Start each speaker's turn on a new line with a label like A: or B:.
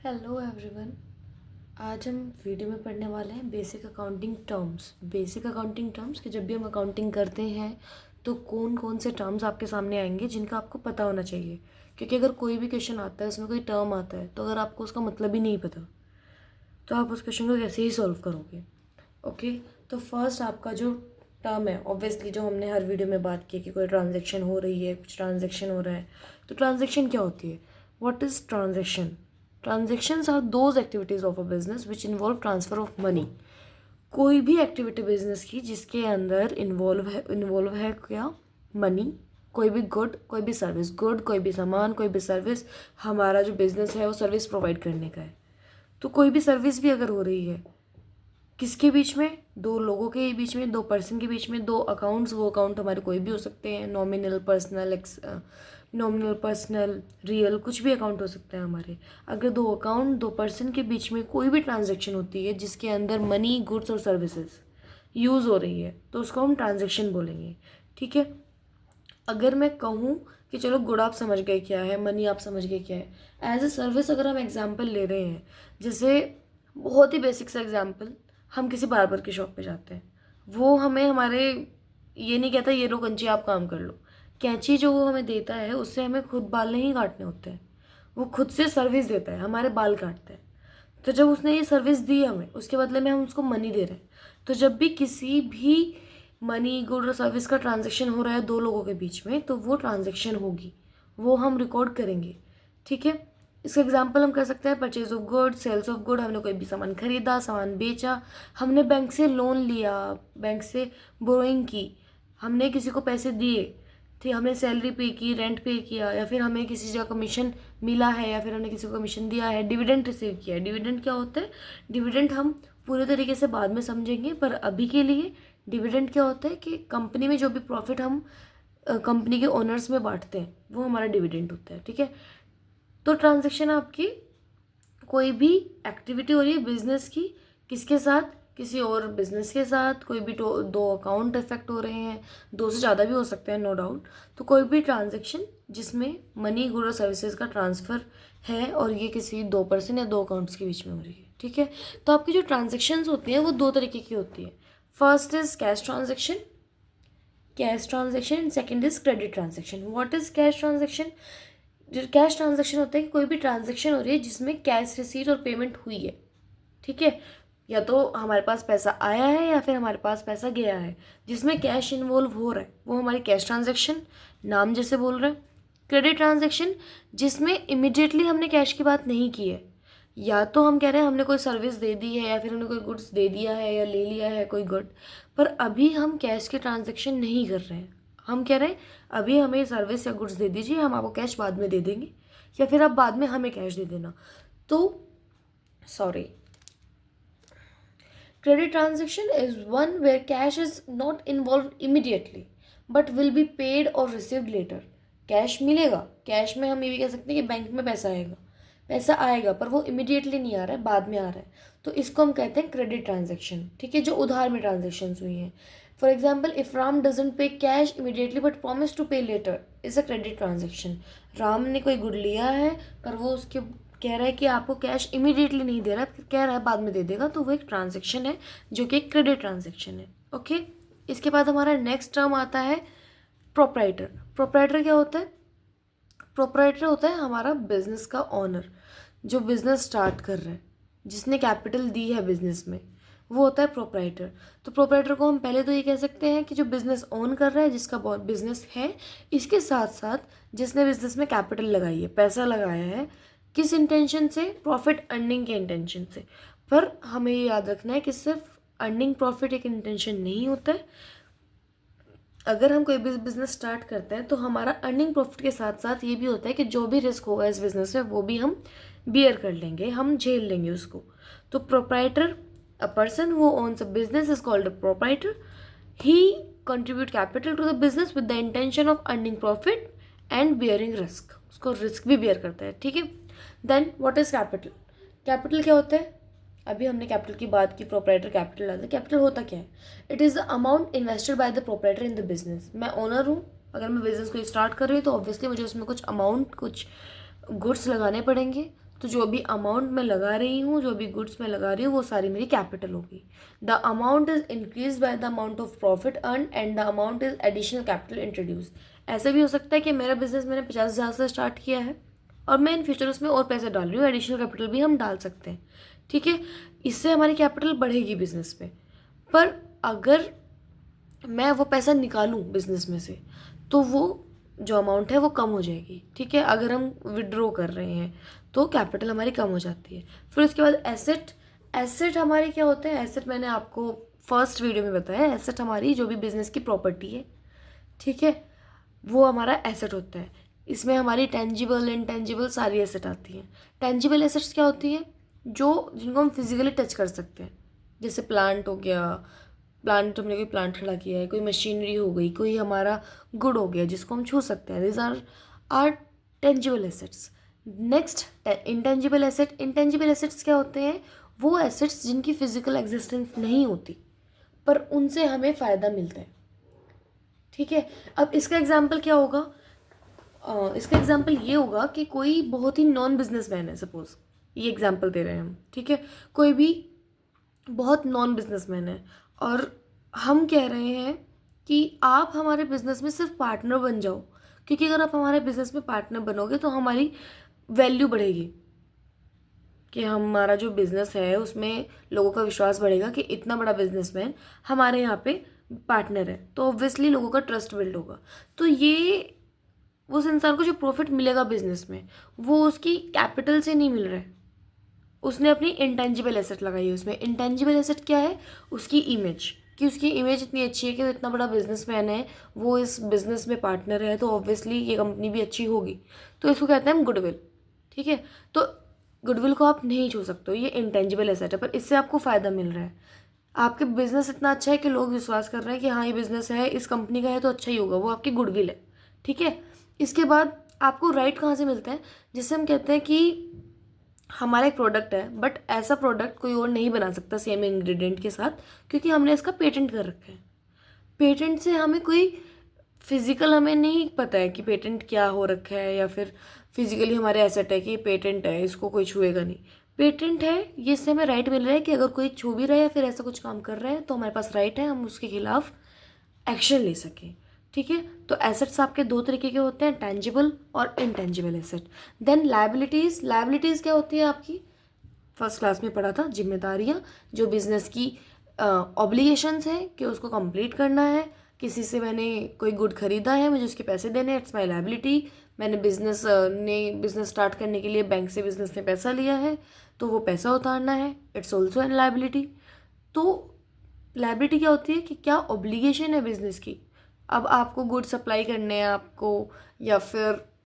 A: Hello everyone. आज हम video में पढ़ने वाले हैं बेसिक अकाउंटिंग टर्म्स कि जब भी हम अकाउंटिंग करते हैं तो कौन कौन से टर्म्स आपके सामने आएंगे जिनका आपको पता होना चाहिए। क्योंकि अगर कोई भी क्वेश्चन आता है, उसमें कोई टर्म आता है, तो अगर आपको उसका मतलब ही नहीं पता तो आप उस क्वेश्चन को कैसे ही सॉल्व करोगे। ओके, तो फर्स्ट आपका जो टर्म है, ऑब्वियसली जो हमने हर वीडियो में बात की कि कोई ट्रांजेक्शन हो रही है, कुछ ट्रांजेक्शन हो रहा है, तो ट्रांजेक्शन क्या होती है? What is transaction? Transactions are those activities of a business which involve transfer of money. कोई भी एक्टिविटी बिजनेस की जिसके अंदर इन्वॉल्व है क्या? मनी। कोई भी गुड, कोई भी सर्विस, गुड कोई भी सामान, कोई भी सर्विस। हमारा जो बिजनेस है वो सर्विस प्रोवाइड करने का है, तो कोई भी सर्विस भी अगर हो रही है किसके बीच में? दो लोगों के बीच में, दो पर्सन के बीच में, दो अकाउंट्स। वो अकाउंट हमारे कोई भी हो सकते हैं, नॉमिनल, पर्सनल, रियल, कुछ भी अकाउंट हो सकते हैं हमारे। अगर दो अकाउंट, दो पर्सन के बीच में कोई भी ट्रांजेक्शन होती है जिसके अंदर मनी, गुड्स और सर्विसेज यूज़ हो रही है तो उसको हम ट्रांजेक्शन बोलेंगे। ठीक है। अगर मैं कहूँ कि चलो गुड आप समझ गए क्या है, मनी आप समझ गए क्या है, एज ए सर्विस अगर हम एग्जाम्पल ले रहे हैं, जैसे बहुत ही बेसिक सा एग्जाम्पल, हम किसी बार्बर की शॉप पे जाते हैं, वो हमें हमारे ये नहीं कहता ये लो कैंची आप काम कर लो। कैंची जो वो हमें देता है उससे हमें खुद बाल नहीं काटने होते हैं, वो खुद से सर्विस देता है, हमारे बाल काटता है। तो जब उसने ये सर्विस दी हमें, उसके बदले में हम उसको मनी दे रहे हैं। तो जब भी किसी भी मनी, गुड और सर्विस का ट्रांजैक्शन हो रहा है दो लोगों के बीच में, तो वो ट्रांजैक्शन होगी, वो हम रिकॉर्ड करेंगे। ठीक है। इसका एग्जांपल हम कर सकते हैं purchase of good, sales of good. हमने कोई भी सामान खरीदा, सामान बेचा, हमने बैंक से लोन लिया, बैंक से बोरोइंग की, हमने किसी को पैसे दिए, ठीक, हमने सैलरी पे की, रेंट पे किया, या फिर हमें किसी जगह कमीशन मिला है, या फिर हमने किसी को कमीशन दिया है, डिविडेंड रिसीव किया है। डिविडेंड क्या होता है? डिविडेंड हम पूरे तरीके से बाद में समझेंगे, पर अभी के लिए डिविडेंड क्या होता है कि कंपनी में जो भी प्रॉफिट हम कंपनी के ओनर्स में बांटते हैं वो हमारा डिविडेंड होता है। ठीक है। तो ट्रांजैक्शन आपकी कोई भी एक्टिविटी हो रही है बिजनेस की, किसके साथ? किसी और बिजनेस के साथ। कोई भी दो अकाउंट इफेक्ट हो रहे हैं, दो से ज़्यादा भी हो सकते हैं, नो डाउट। तो कोई भी ट्रांजैक्शन जिसमें मनी, गुड और सर्विसेज का ट्रांसफ़र है और ये किसी दो पर्सन या दो अकाउंट्स के बीच में हो रही है। ठीक है। तो आपकी जो ट्रांजेक्शन्स होती हैं वो दो तरीके की होती है। First is cash transaction and second is credit transaction. What is cash transaction? जो कैश ट्रांजेक्शन होता है कि कोई भी ट्रांजेक्शन हो रही है जिसमें कैश रिसीट और पेमेंट हुई है। ठीक है। या तो हमारे पास पैसा आया है या फिर हमारे पास पैसा गया है, जिसमें कैश इन्वॉल्व हो रहा है वो हमारी कैश ट्रांजेक्शन, नाम जैसे बोल रहे हैं। क्रेडिट ट्रांजेक्शन जिसमें इमिडिएटली हमने कैश की बात नहीं की है, या तो हम कह रहे हैं हमने कोई सर्विस दे दी है या फिर हमने कोई गुड्स दे दिया है या ले लिया है कोई गुड, पर अभी हम कैश के ट्रांजेक्शन नहीं कर रहे हैं। हम कह रहे हैं अभी हमें सर्विस या गुड्स दे दीजिए, हम आपको कैश बाद में दे देंगे, या फिर आप बाद में हमें कैश दे देना। तो sorry, credit transaction is one where cash is not involved immediately but will be paid or received later. Cash मिलेगा, कैश में हम ये भी कह सकते हैं कि बैंक में पैसा आएगा पर वो इमिडिएटली नहीं आ रहा है, बाद में आ रहा है, तो इसको हम कहते हैं क्रेडिट ट्रांजेक्शन। ठीक है। जो उधार में ट्रांजेक्शन हुई हैं, for example if Ram doesn't pay cash immediately but promise to pay later is a credit transaction. Ram ने कोई गुड लिया है पर वो उसके कह रहा है कि आपको कैश इमीडिएटली नहीं दे रहा है, कह रहा है बाद में दे देगा, तो वो एक ट्रांजेक्शन है जो कि एक क्रेडिट ट्रांजेक्शन है। ओके। इसके बाद हमारा नेक्स्ट टर्म आता है प्रोप्राइटर। प्रोप्राइटर क्या होता है? प्रोप्राइटर होता है हमारा बिजनेस का ओनर, जो बिजनेस स्टार्ट कर रहा है, जिसने कैपिटल दी है बिजनेस में, वो होता है प्रोप्राइटर। तो प्रोप्राइटर को हम पहले तो ये कह सकते हैं कि जो बिजनेस ओन कर रहा है, जिसका बिजनेस है, इसके साथ साथ जिसने बिजनेस में कैपिटल लगाई है, पैसा लगाया है, किस इंटेंशन से? प्रॉफिट अर्निंग के इंटेंशन से। पर हमें ये याद रखना है कि सिर्फ अर्निंग प्रॉफिट एक इंटेंशन नहीं होता है। अगर हम कोई भी बिजनेस स्टार्ट करते हैं तो हमारा अर्निंग प्रॉफिट के साथ साथ ये भी होता है कि जो भी रिस्क होगा इस बिजनेस में वो भी हम बियर कर लेंगे, हम झेल लेंगे उसको। तो proprietor, a person who owns a business is called a proprietor. He contribute capital to the business with the intention of earning profit and bearing risk. उसको रिस्क भी बियर करता है। ठीक है। Then what is capital? Capital क्या होता है? अभी हमने कैपिटल की बात की, प्रोप्राइटर कैपिटल लाता है। कैपिटल होता क्या है? It is the amount invested by the proprietor in the business. मैं ओनर हूँ, अगर मैं बिजनेस को स्टार्ट कर रही हूँ तो ऑब्वियसली मुझे उसमें कुछ अमाउंट, कुछ गुड्स लगाने पड़ेंगे, तो जो भी अमाउंट मैं लगा रही हूँ, जो भी गुड्स मैं लगा रही हूँ, वो सारी मेरी कैपिटल होगी. The amount is increase by the amount of profit earn and the amount is additional capital introduce. ऐसा भी हो सकता है कि मेरा बिजनेस मैंने 50,000 से स्टार्ट किया है और मैं इन फ्यूचर उसमें और पैसे डाल रही हूँ, एडिशनल कैपिटल भी हम डाल सकते हैं. ठीक है, इससे हमारी कैपिटल बढ़ेगी बिजनेस में. पर अगर मैं वो पैसा निकालूं बिजनेस में से तो वो जो अमाउंट है वो कम हो जाएगी. ठीक है, अगर हम विड्रॉ कर रहे हैं तो कैपिटल हमारी कम हो जाती है. फिर उसके बाद एसेट. एसेट हमारे क्या होते हैं? एसेट मैंने आपको फर्स्ट वीडियो में बताया. एसेट हमारी जो भी बिजनेस की प्रॉपर्टी है, ठीक है, वो हमारा एसेट होता है. इसमें हमारी टेंजिबल इंटेंजिबल सारी एसेट आती हैं. टेंजिबल एसेट्स क्या होती हैं? जिनको हम फिजिकली टच कर सकते हैं. जैसे प्लांट हो गया, प्लांट, हमने कोई प्लांट खड़ा किया है, कोई मशीनरी हो गई, कोई हमारा गुड हो गया जिसको हम छू सकते हैं. This are tangible assets. Next, intangible asset. Intangible assets क्या होते हैं? वो एसेट्स जिनकी फिजिकल एग्जिस्टेंस नहीं होती पर उनसे हमें फ़ायदा मिलता है. ठीक है, अब इसका एग्जाम्पल क्या होगा? इसका एग्जाम्पल ये होगा कि कोई बहुत ही नॉन बिजनेसमैन है, सपोज ये एग्जाम्पल दे रहे हैं हम. ठीक है, कोई भी बहुत नॉन बिजनेसमैन है और हम कह रहे हैं कि आप हमारे बिजनेस में सिर्फ पार्टनर बन जाओ, क्योंकि अगर आप हमारे बिजनेस में पार्टनर बनोगे तो हमारी वैल्यू बढ़ेगी, कि हमारा जो बिज़नेस है उसमें लोगों का विश्वास बढ़ेगा कि इतना बड़ा बिजनेसमैन हमारे यहाँ पे पार्टनर है, तो ऑब्वियसली लोगों का ट्रस्ट बिल्ड होगा. तो ये उस इंसान को जो प्रॉफिट मिलेगा बिजनेस में वो उसकी कैपिटल से नहीं मिल रहा है, उसने अपनी इंटेंजिबल एसेट लगाई है उसमें. इंटेंजिबल एसेट क्या है? उसकी इमेज, कि उसकी इमेज इतनी अच्छी है कि वो इतना बड़ा बिजनेसमैन है, वो इस बिज़नेस में पार्टनर है, तो ऑब्वियसली ये कंपनी भी अच्छी होगी. तो इसको कहते हैं हम गुडविल. ठीक है, तो गुडविल को आप नहीं छू सकते हो, ये इंटेंजिबल एसेट है, पर इससे आपको फ़ायदा मिल रहा है. आपके बिजनेस इतना अच्छा है कि लोग विश्वास कर रहे हैं कि हाँ ये बिज़नेस है, इस कंपनी का है तो अच्छा ही होगा, वो आपकी गुडविल है. ठीक है, इसके बाद आपको राइट कहाँ से मिलता है? जिससे हम कहते हैं कि हमारा एक प्रोडक्ट है बट ऐसा प्रोडक्ट कोई और नहीं बना सकता सेम इंग्रेडिएंट के साथ, क्योंकि हमने इसका पेटेंट कर रखा है. पेटेंट से हमें कोई फिजिकल, हमें नहीं पता है कि पेटेंट क्या हो रखा है, या फिर फिजिकली हमारे एसेट है कि पेटेंट है, इसको कोई छुएगा नहीं. पेटेंट है, ये इससे हमें राइट मिल रहा है कि अगर कोई छू भी रहा है या फिर ऐसा कुछ काम कर रहा है तो हमारे पास राइट है, हम उसके खिलाफ एक्शन ले सकें. ठीक है, तो एसेट्स आपके दो तरीके के होते हैं, टेंजिबल और intangible asset. Then liabilities. Liabilities क्या होती है? आपकी फर्स्ट क्लास में पढ़ा था, जिम्मेदारियाँ, जो बिजनेस की ऑब्लिगेशंस हैं कि उसको कंप्लीट करना है. किसी से मैंने कोई गुड खरीदा है, मुझे उसके पैसे देने, इट्स माय लायबिलिटी. मैंने बिजनेस स्टार्ट करने के लिए बैंक से बिजनेस ने पैसा लिया है तो वो पैसा उतारना है, इट्स ऑल्सो एन लायबिलिटी. तो लायबिलिटी क्या होती है? कि क्या ऑब्लिगेशन है बिजनेस की. अब आपको गुड सप्लाई करने हैं आपको, या फिर